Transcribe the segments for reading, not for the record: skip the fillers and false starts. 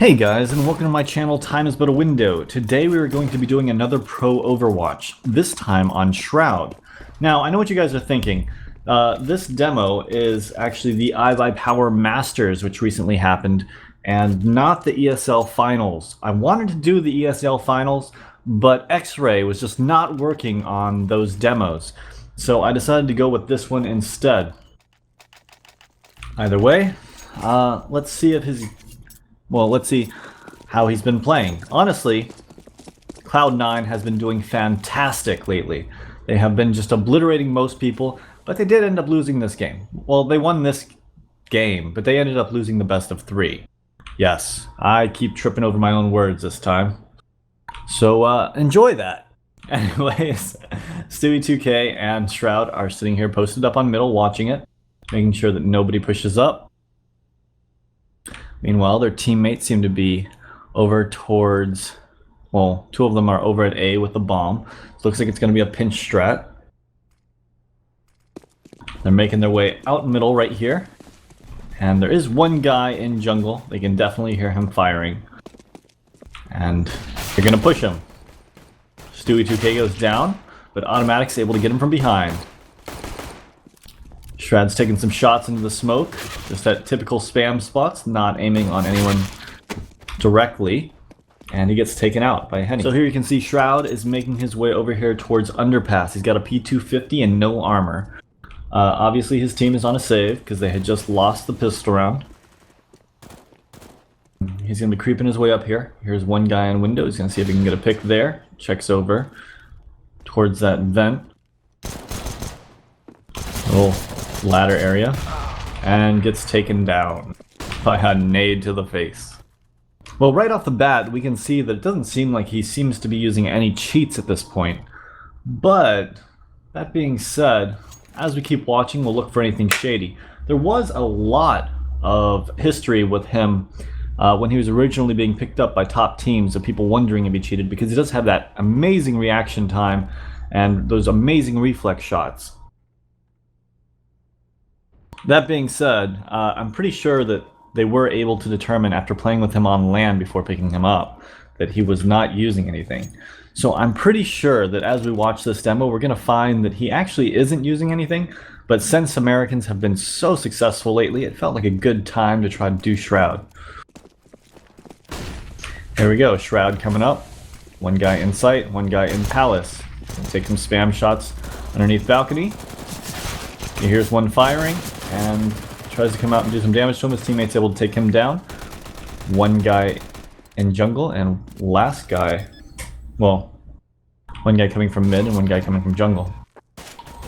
Hey guys, and welcome to my channel, Time is But a Window. Today we are going to be doing another pro Overwatch, this time on Shroud. Now, I know what you guys are thinking. This demo is actually the IBUYPOWER Masters, which recently happened, and not the ESL Finals. I wanted to do the ESL Finals, but X-Ray was just not working on those demos. So I decided to go with this one instead. Either way, let's see if let's see how he's been playing. Honestly, Cloud9 has been doing fantastic lately. They have been just obliterating most people, but they did end up losing this game. Well, they won this game, but they ended up losing the best of 3. Yes, I keep tripping over my own words this time. So, enjoy that. Anyways, Stewie2K and Shroud are sitting here posted up on middle watching it, making sure that nobody pushes up. Meanwhile, their teammates seem to be over towards, well, 2 of them are over at A with the bomb. So looks like it's going to be a pinch strat. They're making their way out middle right here. And there is one guy in jungle. They can definitely hear him firing. And they're going to push him. Stewie2K goes down, but Automatic's able to get him from behind. Shroud's taking some shots into the smoke, just at typical spam spots, not aiming on anyone directly, and he gets taken out by Henny. So here you can see Shroud is making his way over here towards Underpass. He's got a P250 and no armor. Obviously his team is on a save, because they had just lost the pistol round. He's going to be creeping his way up here. Here's one guy in window. He's going to see if he can get a pick there. Checks over towards that vent. Little ladder area, and gets taken down by a nade to the face. Well, right off the bat, we can see that it doesn't seem like he seems to be using any cheats at this point. But, that being said, as we keep watching, we'll look for anything shady. There was a lot of history with him when he was originally being picked up by top teams of people wondering if he cheated, because he does have that amazing reaction time and those amazing reflex shots. That being said, I'm pretty sure that they were able to determine after playing with him on LAN before picking him up that he was not using anything. So I'm pretty sure that as we watch this demo, we're going to find that he actually isn't using anything, but since Americans have been so successful lately, it felt like a good time to try to do Shroud. There we go, Shroud coming up. One guy in sight, one guy in Palace. Take some spam shots underneath balcony. Here's one firing, and tries to come out and do some damage to him. His teammate's able to take him down. One guy in jungle, and last guy, well, one guy coming from mid and one guy coming from jungle.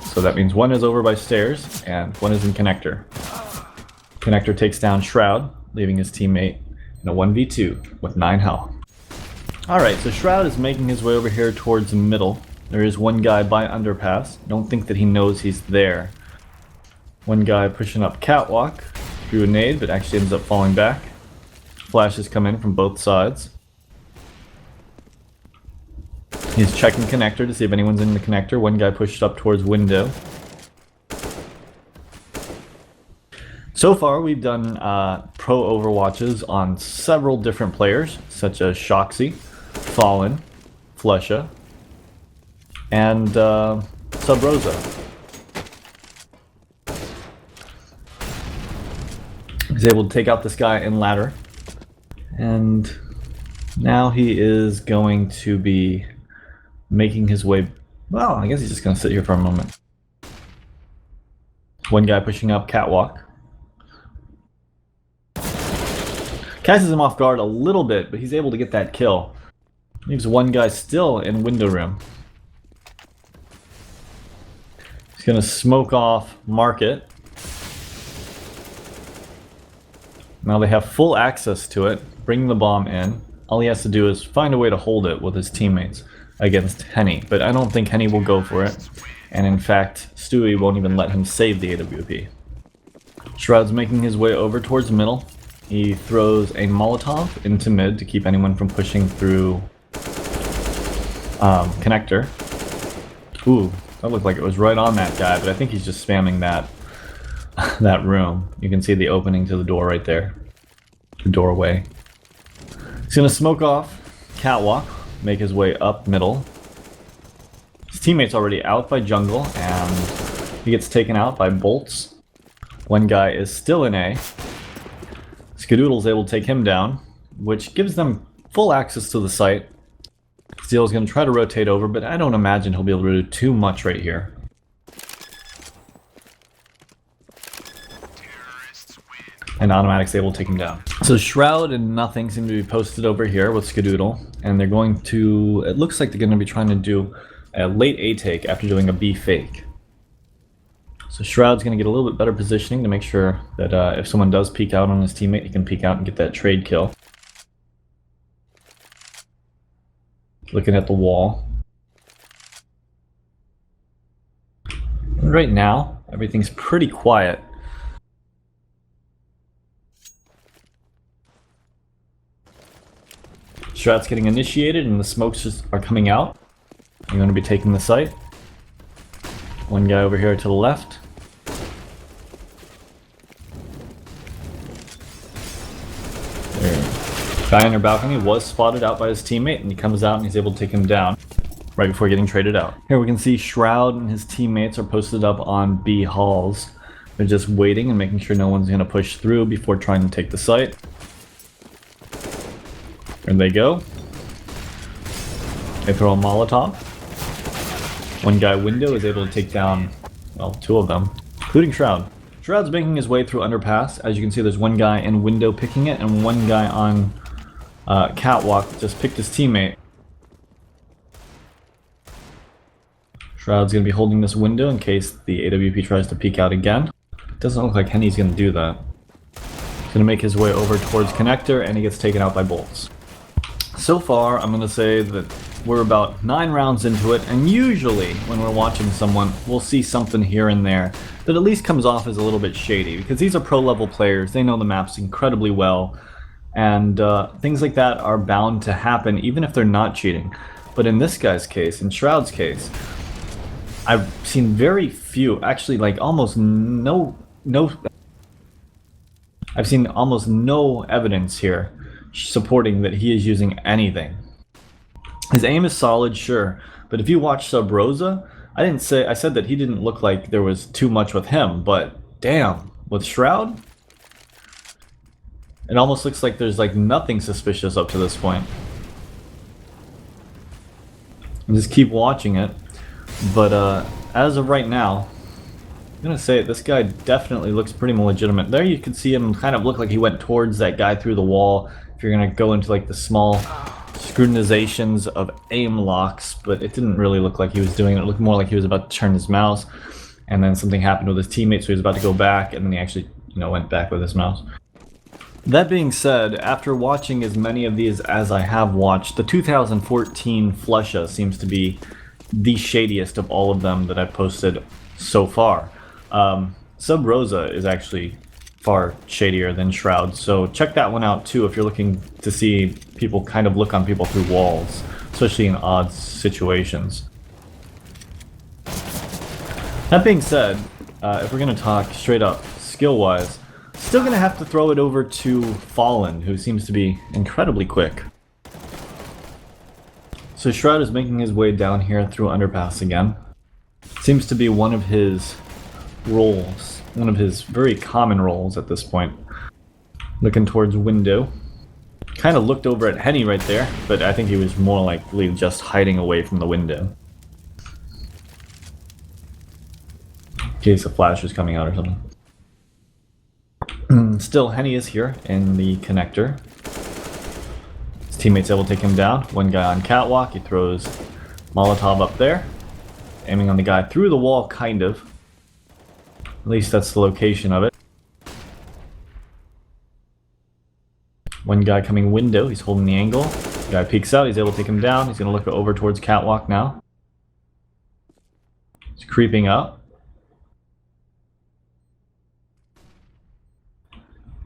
So that means one is over by stairs, and one is in connector. Connector takes down Shroud, leaving his teammate in a 1v2 with 9 health. Alright, so Shroud is making his way over here towards the middle. There is one guy by Underpass. Don't think that he knows he's there. One guy pushing up catwalk, threw a nade, but actually ends up falling back. Flashes come in from both sides. He's checking connector to see if anyone's in the connector. One guy pushed up towards window. So far, we've done pro Overwatches on several different players, such as Shoxy, Fallen, Flesha, and Sub-Rosa. He's able to take out this guy in ladder, and now he is going to be making his way. Well, I guess he's just going to sit here for a moment. One guy pushing up catwalk. Catches him off guard a little bit, but he's able to get that kill. Leaves one guy still in window room. He's going to smoke off market. Now they have full access to it, bring the bomb in. All he has to do is find a way to hold it with his teammates against Henny, but I don't think Henny will go for it. And in fact, Stewie won't even let him save the AWP. Shroud's making his way over towards middle. He throws a Molotov into mid to keep anyone from pushing through connector. Ooh, that looked like it was right on that guy, but I think he's just spamming that that room. You can see the opening to the door right there. The doorway. He's gonna smoke off catwalk, make his way up middle. His teammate's already out by jungle, and he gets taken out by bolts. One guy is still in A. Skadoodle's able to take him down, which gives them full access to the site. Steel's going to try to rotate over, but I don't imagine he'll be able to do too much right here. And Automatic's able to take him down. So Shroud and Nothing seem to be posted over here with Skadoodle, and they're going to, it looks like they're going to be trying to do a late A take after doing a B fake. So Shroud's going to get a little bit better positioning to make sure that if someone does peek out on his teammate, he can peek out and get that trade kill. Looking at the wall. And right now, everything's pretty quiet. Shroud's getting initiated and the smokes just are coming out. I'm going to be taking the site. One guy over here to the left. Guy on their balcony was spotted out by his teammate, and he comes out and he's able to take him down right before getting traded out. Here we can see Shroud and his teammates are posted up on B halls. They're just waiting and making sure no one's going to push through before trying to take the site. There they go. They throw a Molotov. One guy window is able to take down, well, two of them, including Shroud. Shroud's making his way through underpass. As you can see, there's one guy in window picking it, and one guy on catwalk just picked his teammate. Shroud's going to be holding this window in case the AWP tries to peek out again. It doesn't look like Henny's going to do that. He's going to make his way over towards connector, and he gets taken out by bolts. So far, I'm going to say that we're about 9 rounds into it, and usually when we're watching someone, we'll see something here and there that at least comes off as a little bit shady, because these are pro-level players. They know the maps incredibly well, and things like that are bound to happen even if they're not cheating. But in this guy's case, in Shroud's case, I've seen very few, actually like almost I've seen almost no evidence here supporting that he is using anything. His aim is solid, sure, but if you watch Sub Rosa, I said that he didn't look like there was too much with him, but damn, with Shroud, it almost looks like there's like nothing suspicious up to this point. And just keep watching it, but as of right now, I'm gonna say this guy definitely looks pretty legitimate. There you can see him kind of look like he went towards that guy through the wall. If you're gonna go into like the small scrutinizations of aim locks, but it didn't really look like he was doing it. It looked more like he was about to turn his mouse, and then something happened with his teammate, so he was about to go back, and then he actually, went back with his mouse. That being said, after watching as many of these as I have watched, the 2014 Flusha seems to be the shadiest of all of them that I've posted so far. Sub Rosa is actually far shadier than Shroud, so check that one out too if you're looking to see people kind of look on people through walls, especially in odd situations. That being said, if we're going to talk straight up skill-wise, still going to have to throw it over to Fallen, who seems to be incredibly quick. So Shroud is making his way down here through underpass again. Seems to be one of his roles, one of his very common roles at this point. Looking towards window. Kind of looked over at Henny right there, but I think he was more likely just hiding away from the window. In case a flash is coming out or something. Still, Henny is here in the connector. His teammate's able to take him down. One guy on catwalk, he throws Molotov up there. Aiming on the guy through the wall, kind of. At least that's the location of it. One guy coming window, he's holding the angle. The guy peeks out, he's able to take him down. He's going to look over towards catwalk now. He's creeping up.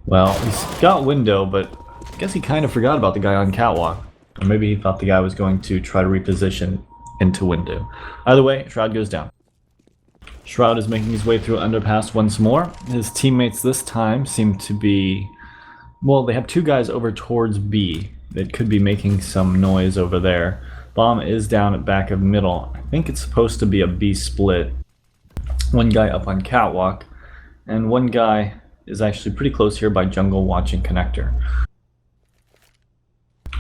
Well, he's got window, but I guess he kind of forgot about the guy on catwalk. Or maybe he thought the guy was going to try to reposition into window. Either way, Shroud goes down. Shroud is making his way through underpass once more. His teammates this time seem to be... Well, they have two guys over towards B. it could be making some noise over there. Bomb is down at back of middle. I think it's supposed to be a B split. One guy up on catwalk, and one guy is actually pretty close here by jungle watching connector.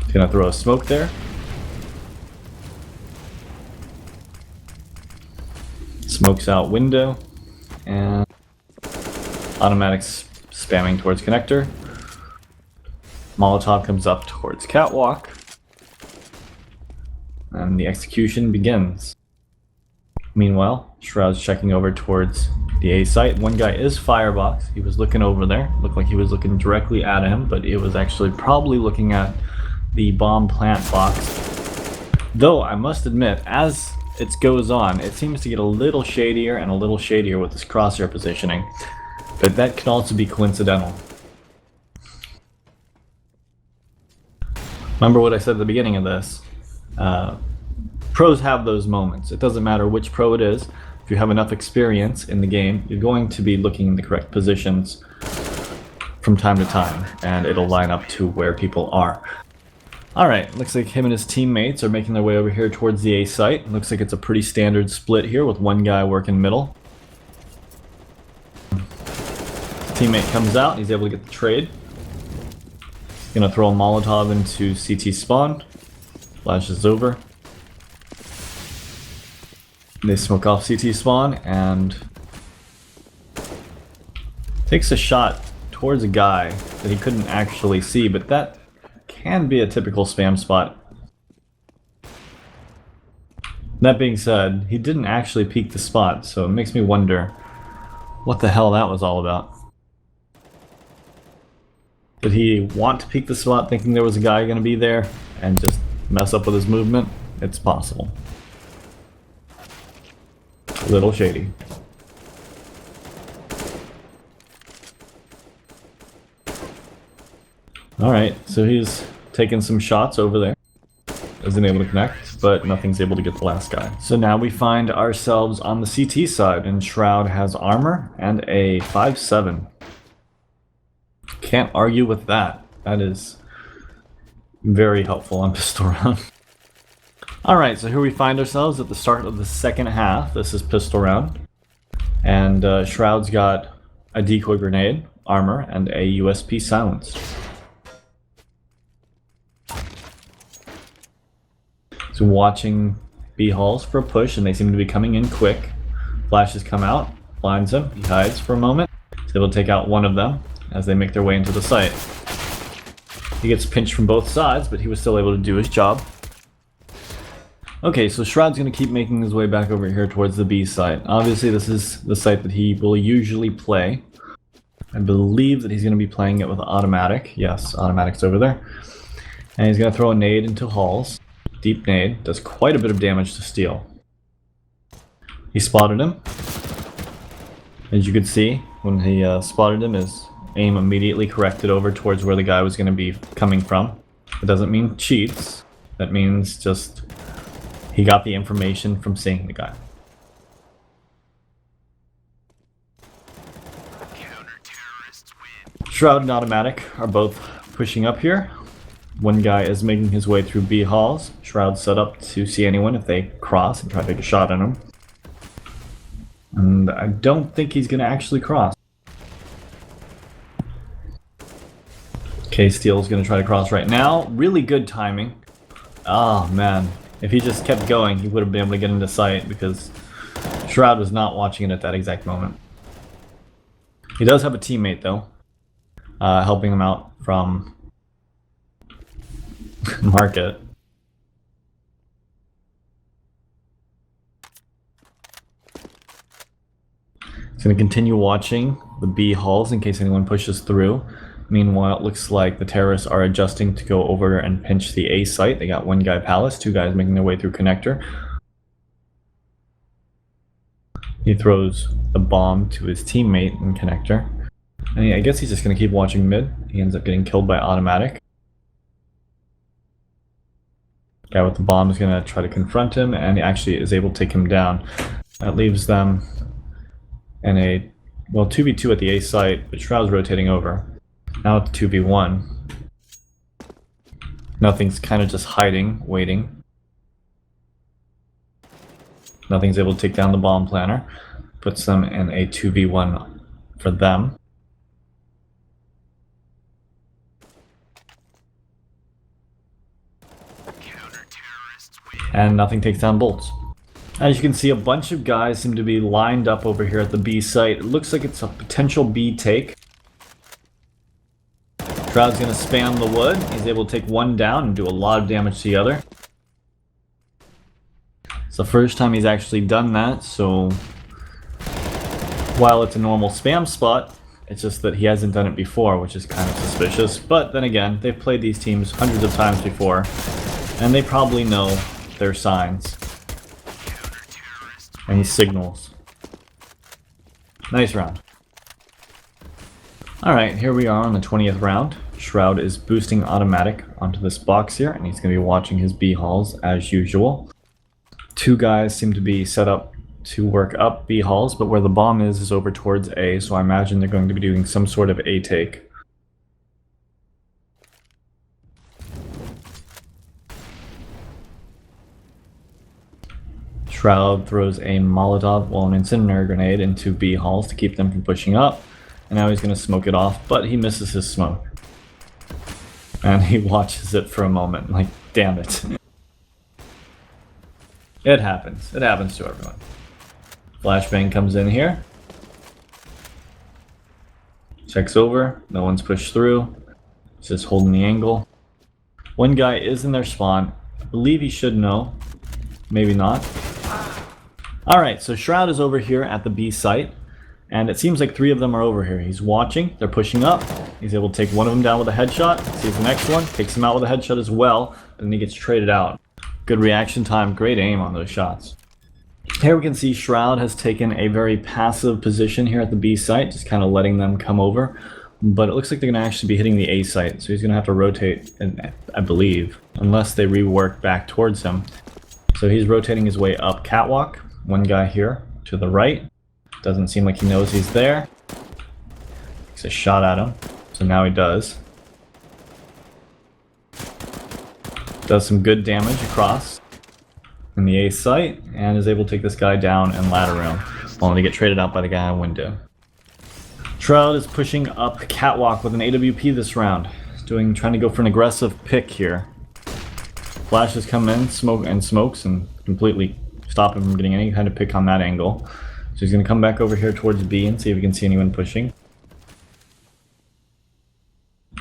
He's gonna throw a smoke there. Smokes out window, and automatic's spamming towards connector. Molotov comes up towards catwalk, and the execution begins. Meanwhile, Shroud's checking over towards the A site. One guy is firebox. He was looking over there. Looked like he was looking directly at him, but it was actually probably looking at the bomb plant box. Though I must admit, as it goes on, it seems to get a little shadier and a little shadier with this crosshair positioning. But that could also be coincidental. Remember what I said at the beginning of this. Pros have those moments. It doesn't matter which pro it is. If you have enough experience in the game, you're going to be looking in the correct positions from time to time, and it'll line up to where people are. Alright, looks like him and his teammates are making their way over here towards the A site. Looks like it's a pretty standard split here with one guy working middle. Teammate comes out, he's able to get the trade. Gonna throw a Molotov into CT spawn. Flashes over. They smoke off CT spawn and takes a shot towards a guy that he couldn't actually see, but that can be a typical spam spot. That being said, he didn't actually peek the spot, so it makes me wonder what the hell that was all about. Did he want to peek the spot thinking there was a guy going to be there and just mess up with his movement? It's possible. A little shady. Alright, so he's taking some shots over there. Isn't able to connect, but nothing's able to get the last guy. So now we find ourselves on the CT side, and Shroud has armor and a 5-7. Can't argue with that. That is very helpful on pistol round. Alright, so here we find ourselves at the start of the second half. This is pistol round. And Shroud's got a decoy grenade, armor, and a USP silenced. So watching B halls for a push, and they seem to be coming in quick. Flashes come out, blinds him, he hides for a moment. He's able to take out one of them as they make their way into the site. He gets pinched from both sides, but he was still able to do his job. Okay, so Shroud's going to keep making his way back over here towards the B site. Obviously, this is the site that he will usually play. I believe that he's going to be playing it with automatic. Yes, automatic's over there. And he's going to throw a nade into halls. Deep nade. Does quite a bit of damage to steel. He spotted him. As you could see, when he spotted him, his aim immediately corrected over towards where the guy was going to be coming from. It doesn't mean cheats. That means just he got the information from seeing the guy. Shroud and automatic are both pushing up here. One guy is making his way through B halls. Shroud set up to see anyone if they cross and try to take a shot at him. And I don't think he's going to actually cross. K-Steel's going to try to cross right now. Really good timing. Oh man, if he just kept going, he would have been able to get into sight because Shroud was not watching it at that exact moment. He does have a teammate though, helping him out from market. He's going to continue watching the B halls in case anyone pushes through. Meanwhile, it looks like the terrorists are adjusting to go over and pinch the A site. They got one guy palace, two guys making their way through connector. He throws the bomb to his teammate in connector. And I guess he's just going to keep watching mid. He ends up getting killed by automatic. Guy with the bomb is going to try to confront him, and he actually is able to take him down. That leaves them in a, well, 2v2 at the A site, but Shroud's rotating over. Now it's 2v1. Nothing's kind of just hiding, waiting. Nothing's able to take down the bomb planner. Puts them in a 2v1 for them. And nothing takes down bolts. As you can see, a bunch of guys seem to be lined up over here at the B site. It looks like it's a potential B take. Shroud's going to spam the wood. He's able to take one down and do a lot of damage to the other. It's the first time he's actually done that, so while it's a normal spam spot, it's just that he hasn't done it before, which is kind of suspicious. But then again, they've played these teams hundreds of times before, and they probably know their signs. And he signals. Nice round. Alright, here we are on the 20th round. Shroud is boosting automatic onto this box here, and he's going to be watching his B halls as usual. Two guys seem to be set up to work up B halls, but where the bomb is over towards A, so I imagine they're going to be doing some sort of A take. Shroud throws a Molotov, well, an incendiary grenade into B halls to keep them from pushing up, and now he's going to smoke it off, but he misses his smoke. And he watches it for a moment, like, damn it. It happens. It happens to everyone. Flashbang comes in here. Checks over. No one's pushed through. He's just holding the angle. One guy is in their spawn. I believe he should know. Maybe not. Alright, so Shroud is over here at the B site. And it seems like three of them are over here. He's watching. They're pushing up. He's able to take one of them down with a headshot. Sees the next one. Takes him out with a headshot as well. And then he gets traded out. Good reaction time. Great aim on those shots. Here we can see Shroud has taken a very passive position here at the B site. Just kind of letting them come over. But it looks like they're going to actually be hitting the A site. So he's going to have to rotate, I believe. Unless they rework back towards him. So he's rotating his way up catwalk. One guy here to the right. Doesn't seem like he knows he's there. Takes a shot at him. So now he does. Does some good damage across in the A site. And is able to take this guy down and ladder him. Only to get traded out by the guy on window. Shroud is pushing up catwalk with an AWP this round. Trying to go for an aggressive pick here. Flashes come in, smokes and completely stop him from getting any kind of pick on that angle. So he's going to come back over here towards B and see if he can see anyone pushing.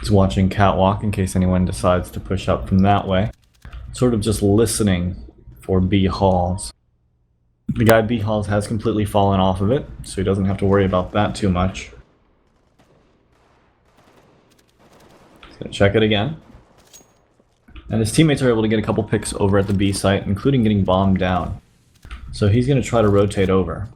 He's watching catwalk in case anyone decides to push up from that way. Sort of just listening for B halls. The guy B halls has completely fallen off of it, so he doesn't have to worry about that too much. He's going to check it again. And his teammates are able to get a couple picks over at the B site, including getting bombed down. So he's going to try to rotate over.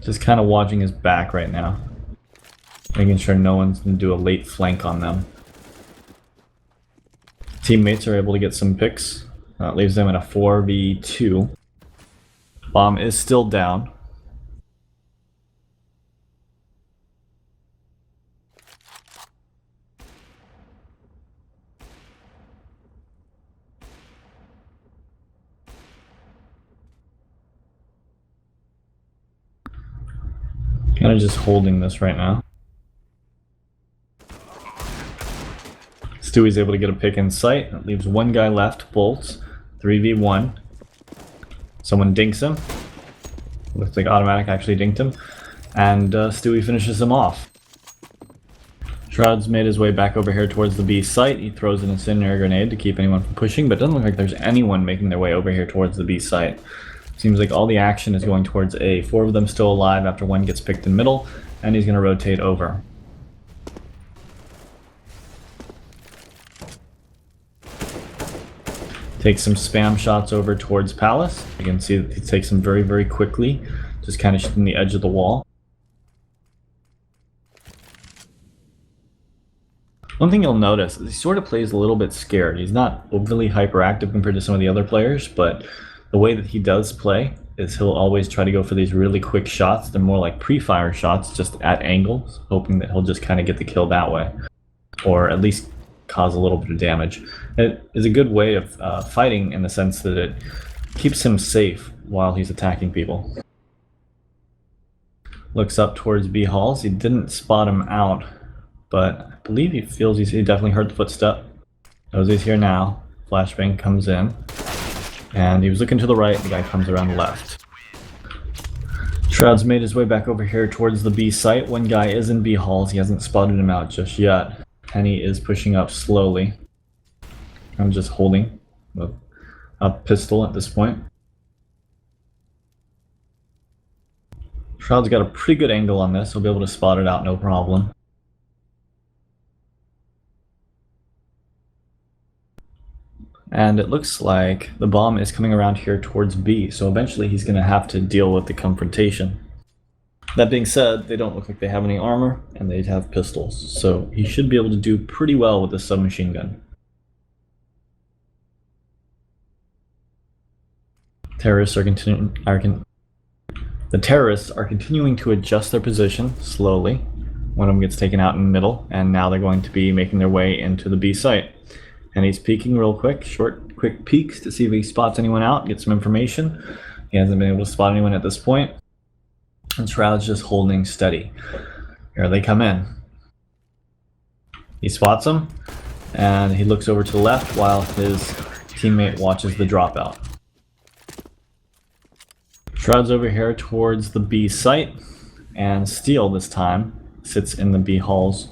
Just kind of watching his back right now. Making sure no one's going to do a late flank on them. Teammates are able to get some picks. That leaves them in a 4v2. Bomb is still down. Kind of just holding this right now. Stewie's able to get a pick in sight. That leaves one guy left. Bolts. 3v1. Someone dinks him. Looks like automatic actually dinked him. And Stewie finishes him off. Shroud's made his way back over here towards the B site. He throws an incendiary grenade to keep anyone from pushing, but it doesn't look like there's anyone making their way over here towards the B site. Seems like all the action is going towards A. 4 of them still alive after one gets picked in middle, and he's going to rotate over. Takes some spam shots over towards Palace. You can see that he takes them very, very quickly, just kind of shooting the edge of the wall. One thing you'll notice is he sort of plays a little bit scared. He's not overly hyperactive compared to some of the other players, but the way that he does play is he'll always try to go for these really quick shots. They're more like pre-fire shots, just at angles, hoping that he'll just kind of get the kill that way, or at least cause a little bit of damage. It is a good way of fighting in the sense that it keeps him safe while he's attacking people. Looks up towards B halls. He didn't spot him out, but I believe he feels he definitely heard the footstep. Knows he's here now. Flashbang comes in, and he was looking to the right. The guy comes around left. Shroud's made his way back over here towards the B site. One guy is in B halls. He hasn't spotted him out just yet. Penny is pushing up slowly. I'm just holding a pistol at this point. Shroud's got a pretty good angle on this. He'll be able to spot it out no problem. And it looks like the bomb is coming around here towards B, so eventually he's going to have to deal with the confrontation. That being said, they don't look like they have any armor, and they have pistols, so he should be able to do pretty well with the submachine gun. The terrorists are continuing to adjust their position slowly. One of them gets taken out in the middle, and now they're going to be making their way into the B site. And he's peeking real quick, quick peeks to see if he spots anyone out, get some information. He hasn't been able to spot anyone at this point. And Shroud's just holding steady. Here they come in. He spots them, and he looks over to the left while his teammate watches the dropout. Shroud's over here towards the B site, and Steel this time sits in the B halls.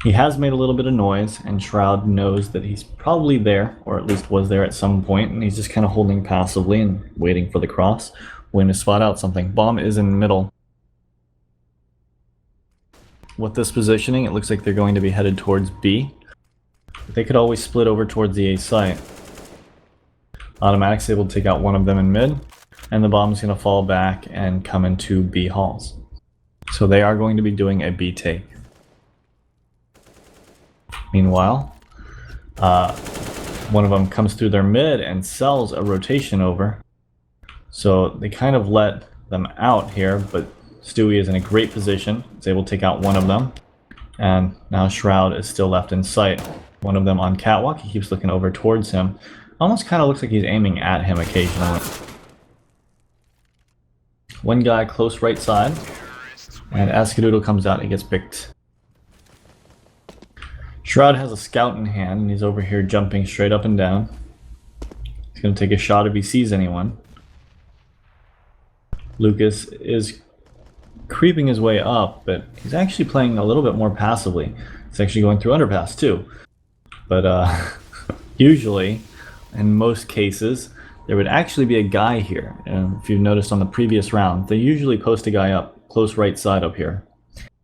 He has made a little bit of noise, and Shroud knows that he's probably there, or at least was there at some point, and he's just kind of holding passively and waiting for the cross, waiting to spot out something. Bomb is in the middle. With this positioning, it looks like they're going to be headed towards B. They could always split over towards the A site. Automatic's able to take out one of them in mid, and the bomb's going to fall back and come into B halls. So they are going to be doing a B take. Meanwhile, one of them comes through their mid and sells a rotation over. So they kind of let them out here, but Stewie is in a great position. He's able to take out one of them. And now Shroud is still left in sight. One of them on catwalk. He keeps looking over towards him. Almost kind of looks like he's aiming at him occasionally. One guy close right side. And as Skadoodle comes out, he gets picked. Shroud has a scout in hand, and he's over here jumping straight up and down. He's going to take a shot if he sees anyone. Lucas is creeping his way up, but he's actually playing a little bit more passively. He's actually going through underpass too. But usually, in most cases, there would actually be a guy here. And if you've noticed on the previous round, they usually post a guy up close right side up here.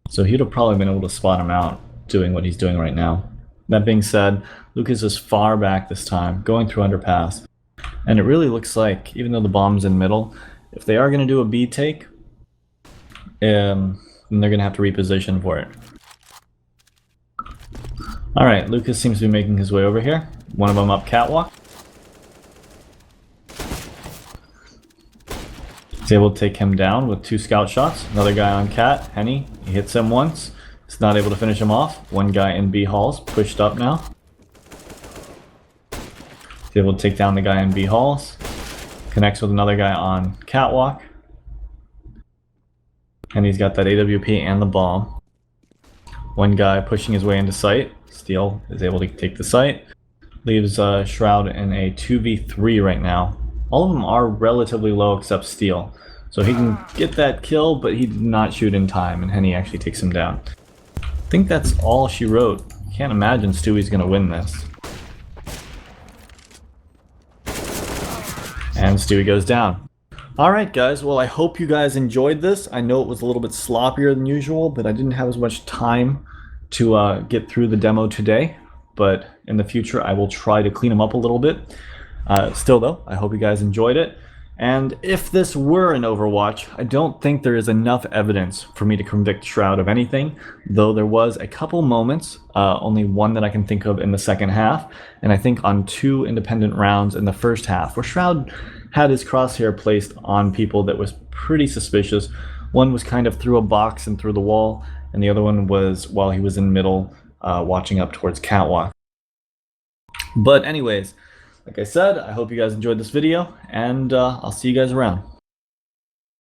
So he'd have probably been able to spot him out doing what he's doing right now. That being said, Lucas is far back this time, going through underpass. And it really looks like, even though the bomb's in middle, if they are going to do a B take, then they're going to have to reposition for it. Alright, Lucas seems to be making his way over here. One of them up catwalk. He's able to take him down with 2 scout shots. Another guy on cat, Henny, he hits him once. He's not able to finish him off. One guy in B halls, pushed up now. He's able to take down the guy in B halls. Connects with another guy on catwalk. And he's got that AWP and the bomb. One guy pushing his way into sight. Steel is able to take the site. Leaves Shroud in a 2v3 right now. All of them are relatively low except Steel. So he can get that kill, but he did not shoot in time, and Henny actually takes him down. I think that's all she wrote. Can't imagine Stewie's gonna win this. And Stewie goes down. Alright guys, well I hope you guys enjoyed this. I know it was a little bit sloppier than usual, but I didn't have as much time to get through the demo today. But in the future I will try to clean them up a little bit. Still though, I hope you guys enjoyed it. And if this were an Overwatch, I don't think there is enough evidence for me to convict Shroud of anything, though there was a couple moments, only one that I can think of in the second half, and I think on 2 independent rounds in the first half, where Shroud had his crosshair placed on people that was pretty suspicious. One was kind of through a box and through the wall, and the other one was while he was in middle, watching up towards Catwalk. But anyways, like I said, I hope you guys enjoyed this video, and I'll see you guys around.